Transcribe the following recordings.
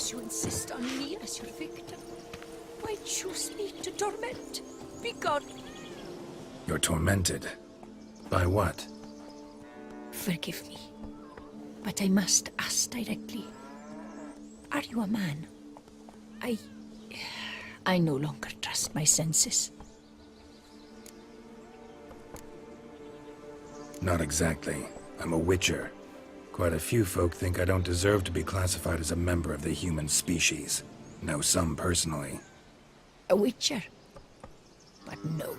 because you insist on me as your victim. Why choose me to torment? Begone! You're tormented. By what? Forgive me, but I must ask directly. Are you a man? I no longer trust my senses. Not exactly. I'm a witcher. Quite a few folk think I don't deserve to be classified as a member of the human species. Know some personally. A witcher? But no.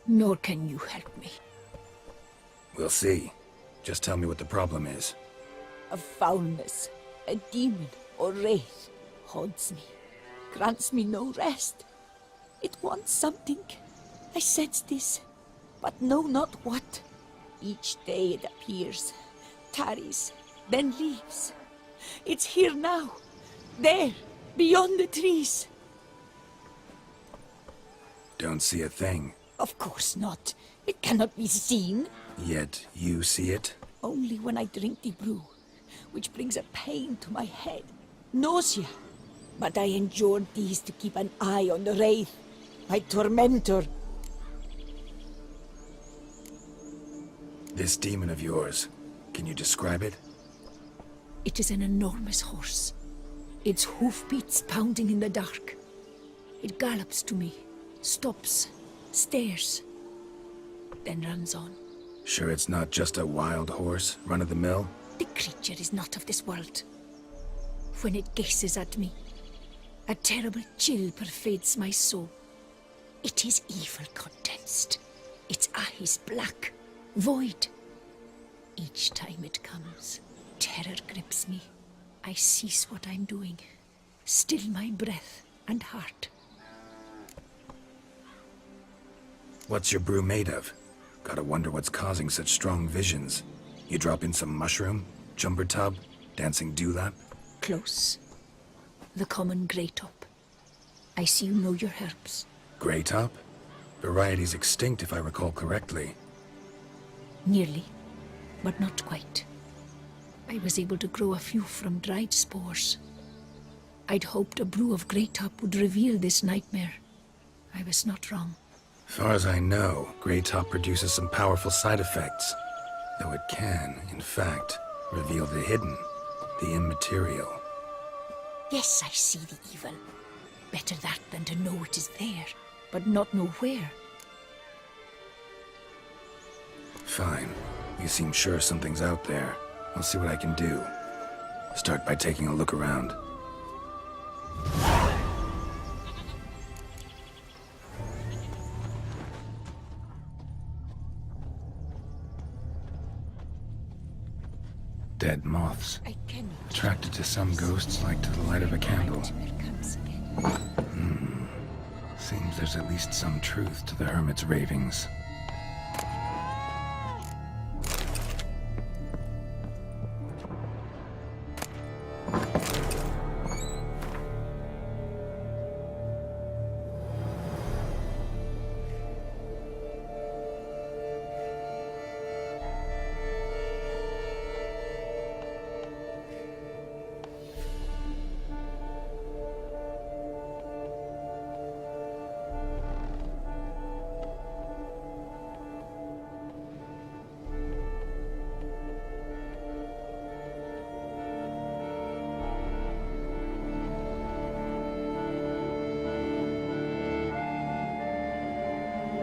Nor can you help me. We'll see. Just tell me what the problem is. A foulness, a demon or wraith haunts me, grants me no rest. It wants something. I sense this, but know not what. Each day it appears, tarries, then leaves. It's here now, there, beyond the trees. Don't see a thing. Of course not. It cannot be seen. Yet you see it? Only when I drink the brew, which brings a pain to my head, nausea. But I endured these to keep an eye on the wraith, my tormentor. This demon of yours, can you describe it? It is an enormous horse, its hoofbeats pounding in the dark. It gallops to me, stops, stares, then runs on. Sure it's not just a wild horse, run-of-the-mill? The creature is not of this world. When it gazes at me, a terrible chill pervades my soul. It is evil condensed, its eyes black, void. Each time it comes, terror grips me. I cease what I'm doing, still my breath and heart. What's your brew made of? Gotta wonder what's causing such strong visions. You drop in some mushroom, jumper tub, dancing dewlap? Close. The common grey top. I see you know your herbs. Grey top? Variety's extinct if I recall correctly. Nearly, but not quite. I was able to grow a few from dried spores. I'd hoped a brew of grey top would reveal this nightmare. I was not wrong. Far as I know, grey top produces some powerful side effects. Though it can, in fact, reveal the hidden, the immaterial. Yes, I see the evil. Better that than to know it is there, but not know where. Fine. You seem sure something's out there. I'll see what I can do. Start by taking a look around. Dead moths. I cannot. Attracted to some ghosts like to the light of a candle. Seems there's at least some truth to the hermit's ravings.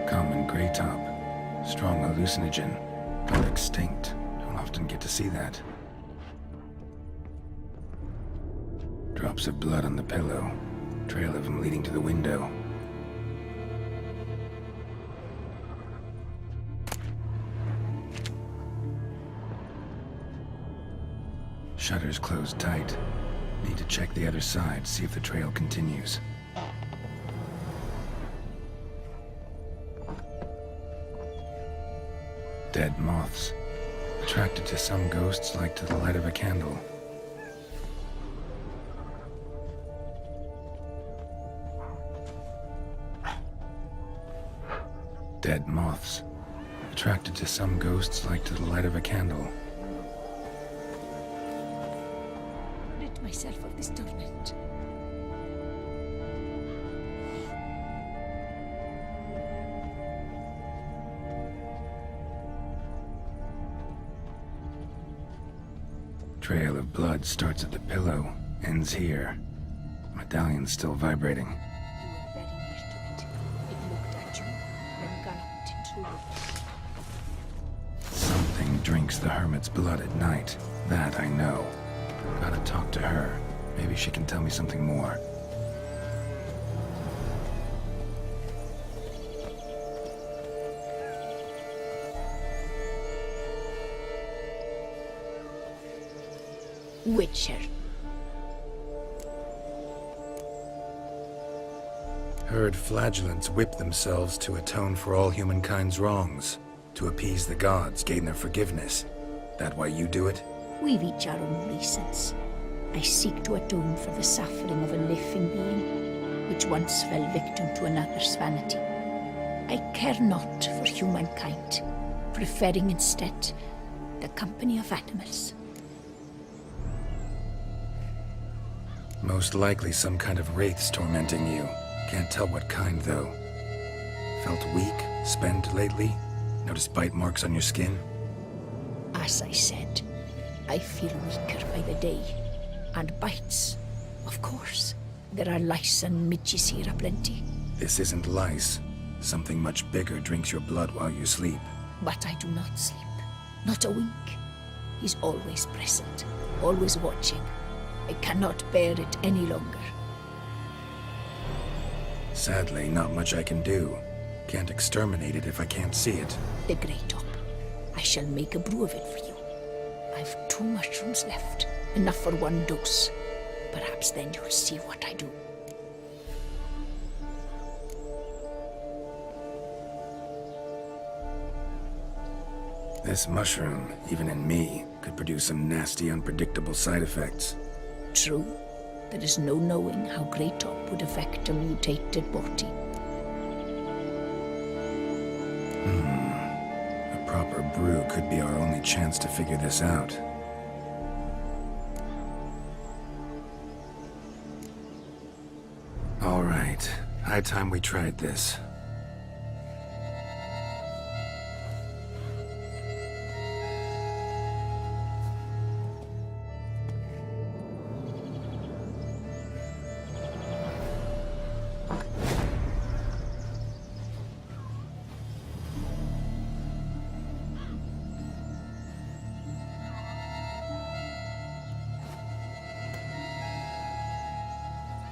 Common grey top. Strong hallucinogen, but extinct. Don't often get to see that. Drops of blood on the pillow. Trail of them leading to the window. Shutters closed tight. Need to check the other side, see if the trail continues. Dead moths. Attracted to some ghosts like to the light of a candle. Dead moths. Attracted to some ghosts like to the light of a candle. rid myself of this torment. Trail of blood starts at the pillow, ends here. Medallion's still vibrating. You were very near to it. It looked at you, then galloped into it. Something drinks the hermit's blood at night. That I know. Gotta talk to her. Maybe she can tell me something more. Witcher. Heard flagellants whip themselves to atone for all humankind's wrongs. To appease the gods, gain their forgiveness. That why you do it? We've each our own reasons. I seek to atone for the suffering of a living being, which once fell victim to another's vanity. I care not for humankind, preferring instead the company of animals. Most likely some kind of wraiths tormenting you. Can't tell what kind, though. Felt weak, spent lately? Noticed bite marks on your skin? As I said, I feel weaker by the day. And bites, of course. There are lice and midges here aplenty. This isn't lice. Something much bigger drinks your blood while you sleep. But I do not sleep. Not a wink. He's always present, always watching. I cannot bear it any longer. Sadly, not much I can do. Can't exterminate it if I can't see it. The Grey Top. I shall make a brew of it for you. I've 2 mushrooms left. Enough for 1 dose. Perhaps then you'll see what I do. This mushroom, even in me, could produce some nasty, unpredictable side effects. True, there is no knowing how Grey Top would affect a mutated body. A proper brew could be our only chance to figure this out. All right, high time we tried this.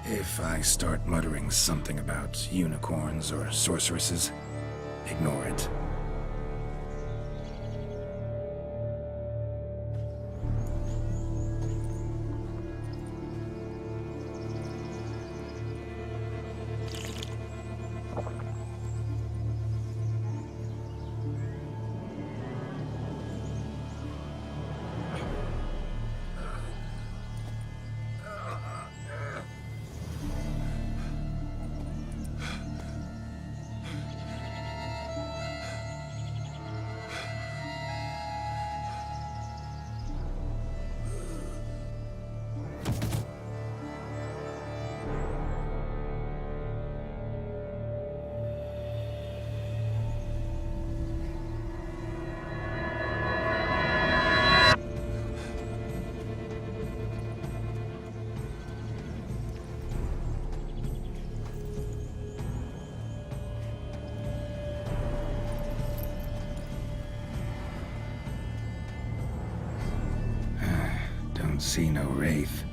If I start muttering something about unicorns or sorceresses, ignore it. See no wraith.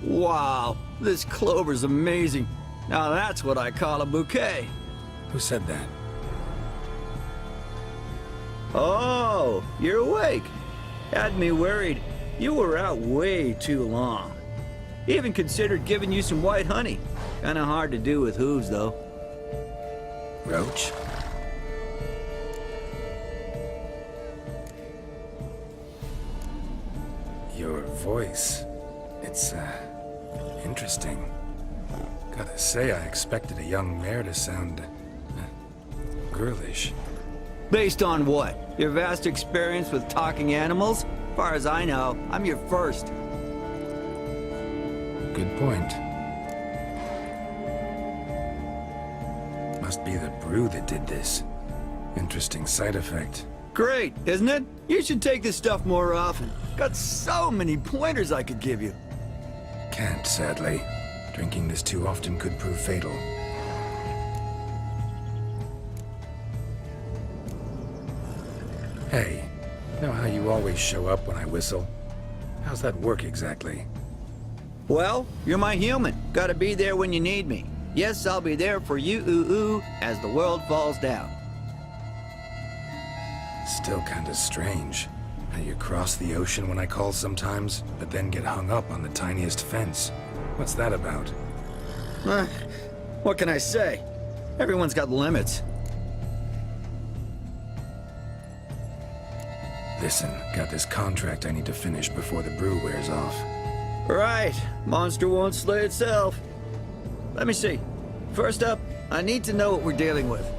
Wow, this clover's amazing. Now that's what I call a bouquet. Who said that? Oh, you're awake. Had me worried. You were out way too long. Even considered giving you some white honey. Kinda hard to do with hooves, though. Roach? Your voice, it's, interesting. Gotta say, I expected a young mare to sound, girlish. Based on what? Your vast experience with talking animals? Far as I know, I'm your first. Good point. Must be the brew that did this. Interesting side effect. Great, isn't it? You should take this stuff more often. Got so many pointers I could give you. Can't, sadly. Drinking this too often could prove fatal. Hey, know how you always show up when I whistle? How's that work exactly? Well, you're my human. Gotta be there when you need me. Yes, I'll be there for you, ooh, as the world falls down. Still kinda strange. How you cross the ocean when I call sometimes, but then get hung up on the tiniest fence. What's that about? What can I say? Everyone's got limits. Listen, got this contract I need to finish before the brew wears off. Right. Monster won't slay itself. Let me see. First up, I need to know what we're dealing with.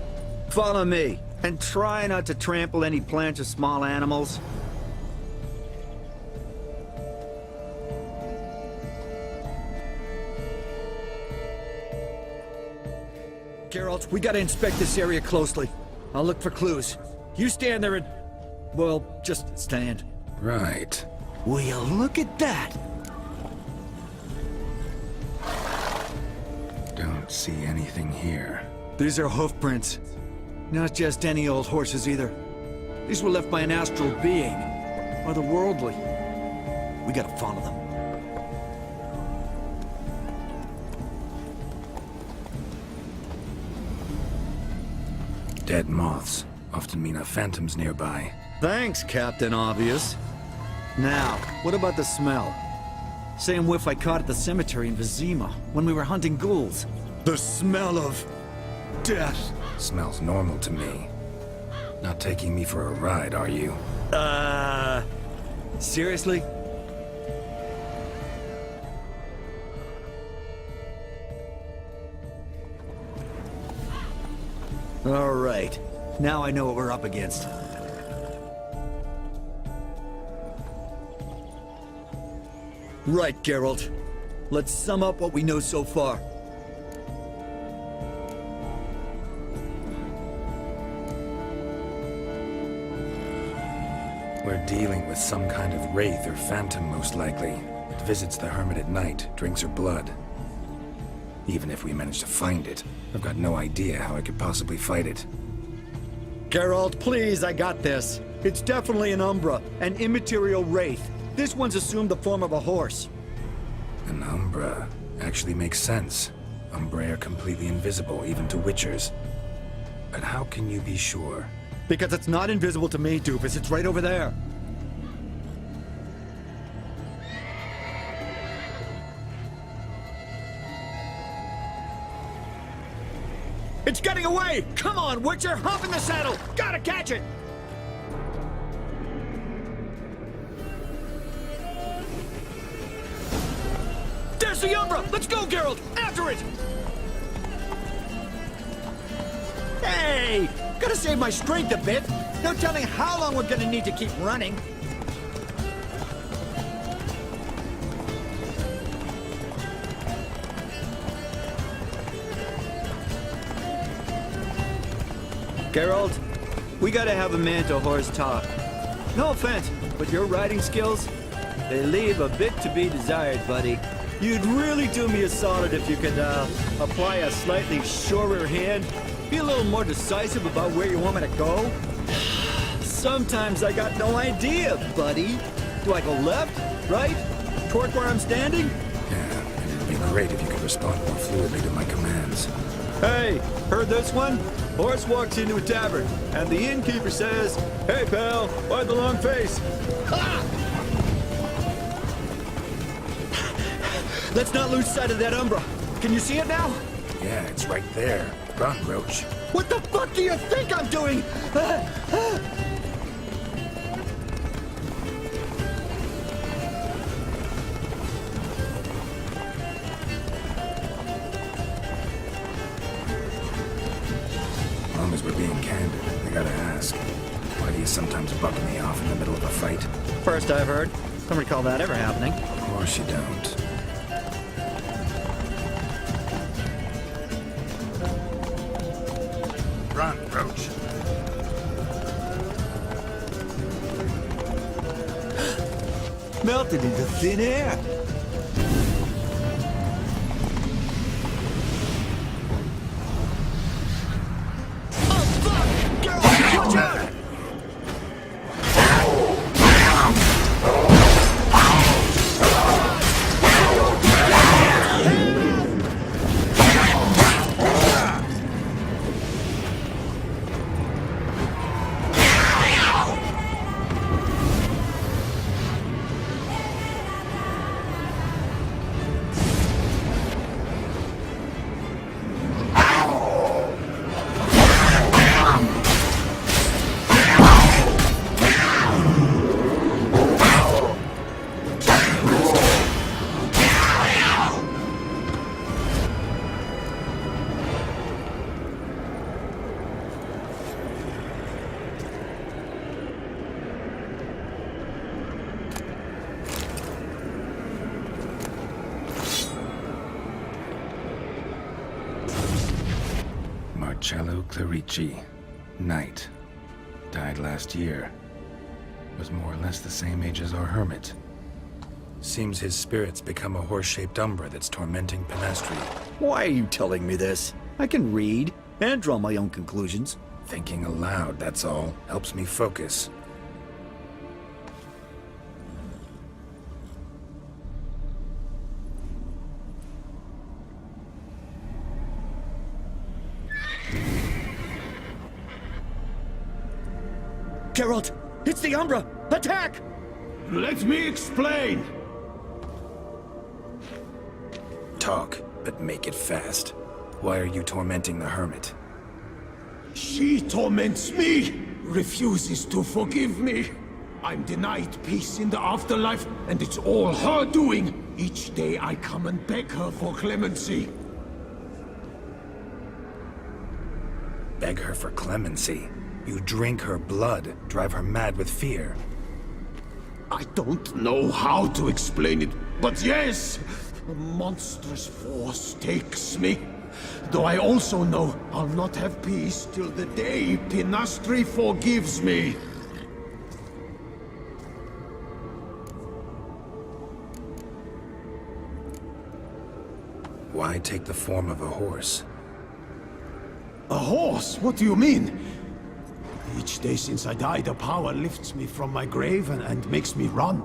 Follow me, and try not to trample any plants or small animals. Geralt, we gotta inspect this area closely. I'll look for clues. You stand there and... well, just stand. Right. Will you look at that? Don't see anything here. These are hoof prints. Not just any old horses either. These were left by an astral being. Otherworldly. We gotta follow them. Dead moths often mean a phantom's nearby. Thanks, Captain Obvious. Now, what about the smell? Same whiff I caught at the cemetery in Vizima when we were hunting ghouls. The smell of... death. Smells normal to me. Not taking me for a ride, are you? Seriously? All right. Now I know what we're up against. Right, Geralt. Let's sum up what we know so far. We're dealing with some kind of wraith or phantom, most likely. It visits the hermit at night, drinks her blood. Even if we manage to find it, I've got no idea how I could possibly fight it. Geralt, please, I got this. It's definitely an Umbra, an immaterial wraith. This one's assumed the form of a horse. An Umbra actually makes sense. Umbrae are completely invisible, even to Witchers. But how can you be sure? Because it's not invisible to me, Doofus. It's right over there. It's getting away! Come on, Witcher! Hop in the saddle! Gotta catch it! There's the Umbra! Let's go, Geralt! After it! Hey! Gotta save my strength a bit. No telling how long we're gonna need to keep running. Geralt, we gotta have a man-to-horse talk. No offense, but your riding skills, they leave a bit to be desired, buddy. You'd really do me a solid if you could, apply a slightly surer hand. Be a little more decisive about where you want me to go. Sometimes I got no idea, buddy. Do I go left, right, toward where I'm standing? Yeah, it'd be great if you could respond more fluidly to my commands. Hey, heard this one? Horse walks into a tavern, and the innkeeper says, "Hey, pal, why the long face?" Ah! Let's not lose sight of that Umbra. Can you see it now? Yeah, it's right there. Run, Roach. What the fuck do you think I'm doing? Long as we're being candid, I gotta ask. Why do you sometimes buck me off in the middle of a fight? First I've heard. Don't recall that ever happening. Of course you don't. started into thin air. Marcello Clerici, Knight. Died last year. Was more or less the same age as our hermit. Seems his spirit's become a horse-shaped umbra that's tormenting Penastri. Why are you telling me this? I can read and draw my own conclusions. Thinking aloud, that's all. Helps me focus. Geralt, it's the Umbra! Attack! Let me explain! Talk, but make it fast. Why are you tormenting the hermit? She torments me, refuses to forgive me. I'm denied peace in the afterlife, and it's all her doing. Each day I come and beg her for clemency. Beg her for clemency? You drink her blood, drive her mad with fear. I don't know how to explain it, but yes, a monstrous force takes me. Though I also know I'll not have peace till the day Penastri forgives me. Why take the form of a horse? A horse? What do you mean? Each day since I died, a power lifts me from my grave and makes me run.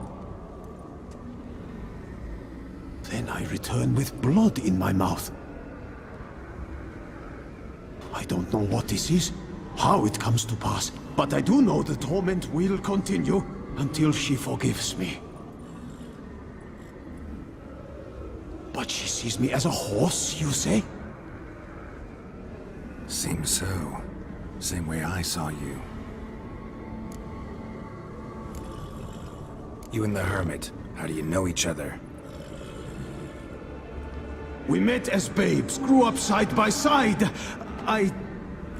Then I return with blood in my mouth. I don't know what this is, how it comes to pass, but I do know the torment will continue until she forgives me. But she sees me as a horse, you say? Seems so. Same way I saw you. You and the hermit, how do you know each other? We met as babes, grew up side by side. I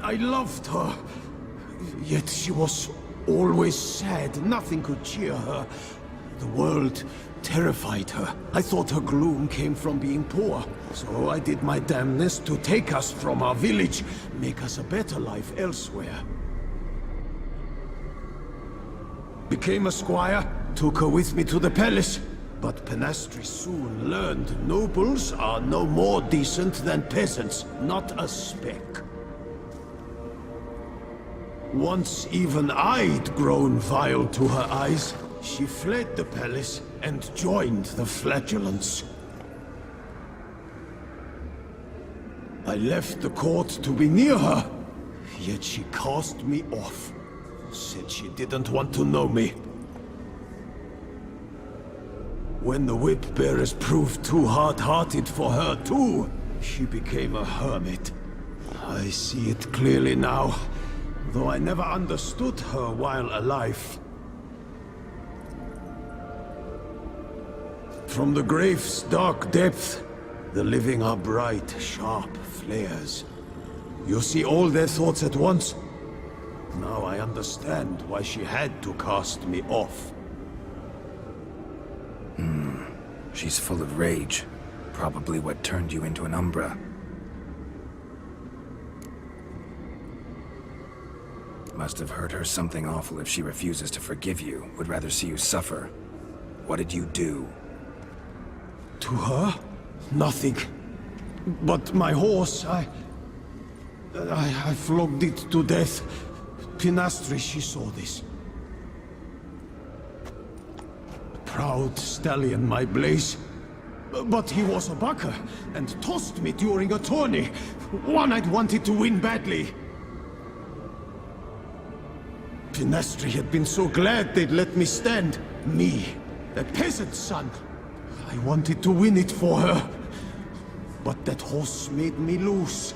loved her. Yet she was always sad. Nothing could cheer her. The world terrified her. I thought her gloom came from being poor. So I did my damnedest to take us from our village, make us a better life elsewhere. Became a squire, took her with me to the palace. But Penastri soon learned nobles are no more decent than peasants, not a speck. Once even I'd grown vile to her eyes, she fled the palace and joined the flagellants. I left the court to be near her, yet she cast me off. Said she didn't want to know me. When the whip-bearers proved too hard-hearted for her too, she became a hermit. I see it clearly now, though I never understood her while alive. From the grave's dark depth, the living are bright, sharp flares. You see all their thoughts at once? Now I understand why she had to cast me off. She's full of rage. Probably what turned you into an Umbra. Must have hurt her something awful if she refuses to forgive you, would rather see you suffer. What did you do? To her? Nothing. But my horse, I flogged it to death. Pinastri, she saw this. Proud stallion, my Blaze. But he was a bucker, and tossed me during a tourney. One I'd wanted to win badly. Pinastri had been so glad they'd let me stand. Me, a peasant's son. I wanted to win it for her. But that horse made me lose.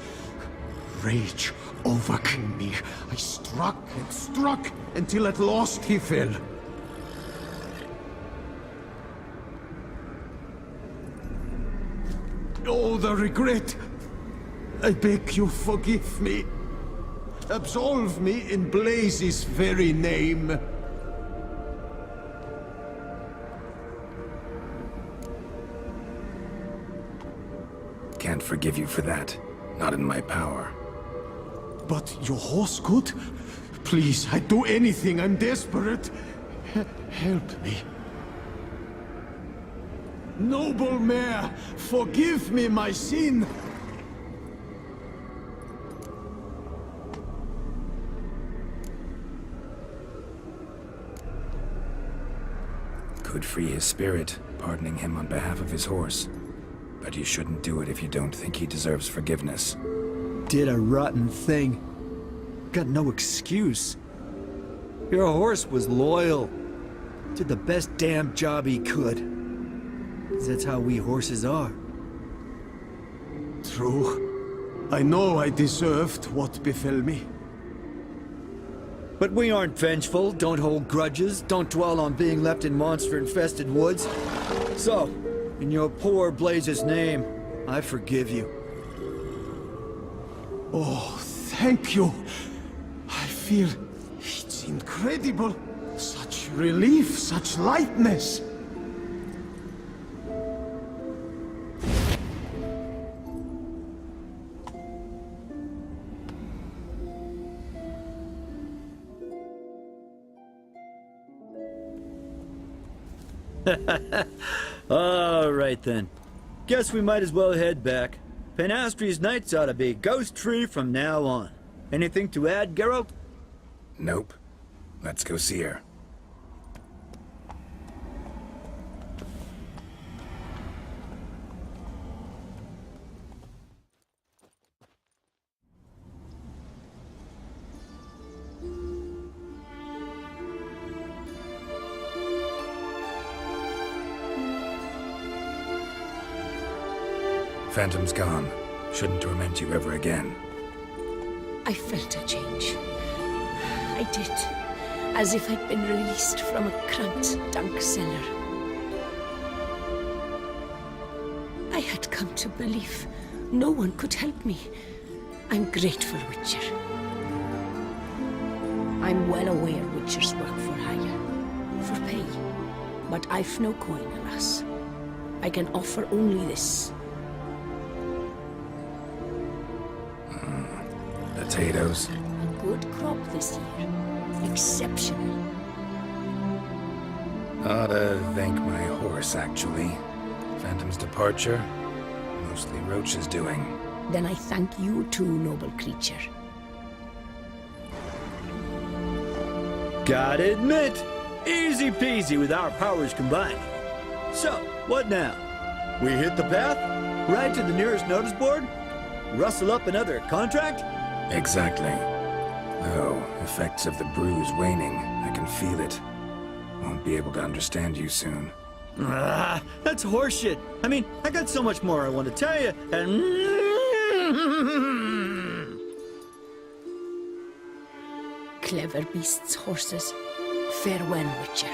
Rage overcame me. I struck and struck until at last he fell. Oh, the regret. I beg you, forgive me. Absolve me in Blaze's very name. Can't forgive you for that. Not in my power. But your horse could? Please, I'd do anything. I'm desperate. Help me. Noble mare, forgive me my sin. Could free his spirit, pardoning him on behalf of his horse. But you shouldn't do it if you don't think he deserves forgiveness. Did a rotten thing. Got no excuse. Your horse was loyal. Did the best damn job he could. 'Cause that's how we horses are. True. I know I deserved what befell me. But we aren't vengeful, don't hold grudges, don't dwell on being left in monster-infested woods. So, in your poor Blaze's name, I forgive you. Oh, thank you. I feel it's incredible. Such relief, such lightness. All right then. Guess we might as well head back. Panastri's nights ought to be ghost-free from now on. Anything to add, Geralt? Nope. Let's go see her. Phantom's gone. Shouldn't torment you ever again. I felt a change. I did. As if I'd been released from a cramped, dank cellar. I had come to believe no one could help me. I'm grateful, Witcher. I'm well aware Witchers work for hire, for pay. But I've no coin, alas. I can offer only this. Potatoes. A good crop this year. Exceptional. Ought to thank my horse, actually. Phantom's departure, mostly Roach's doing. Then I thank you too, noble creature. Gotta admit, easy peasy with our powers combined. So, what now? We hit the path? Right to the nearest notice board? Rustle up another contract? Exactly. Oh, effects of the bruise waning. I can feel it. Won't be able to understand you soon. Ah, that's horseshit. I mean, I got so much more I want to tell you, and... Clever beasts, horses. Farewell, Witcher.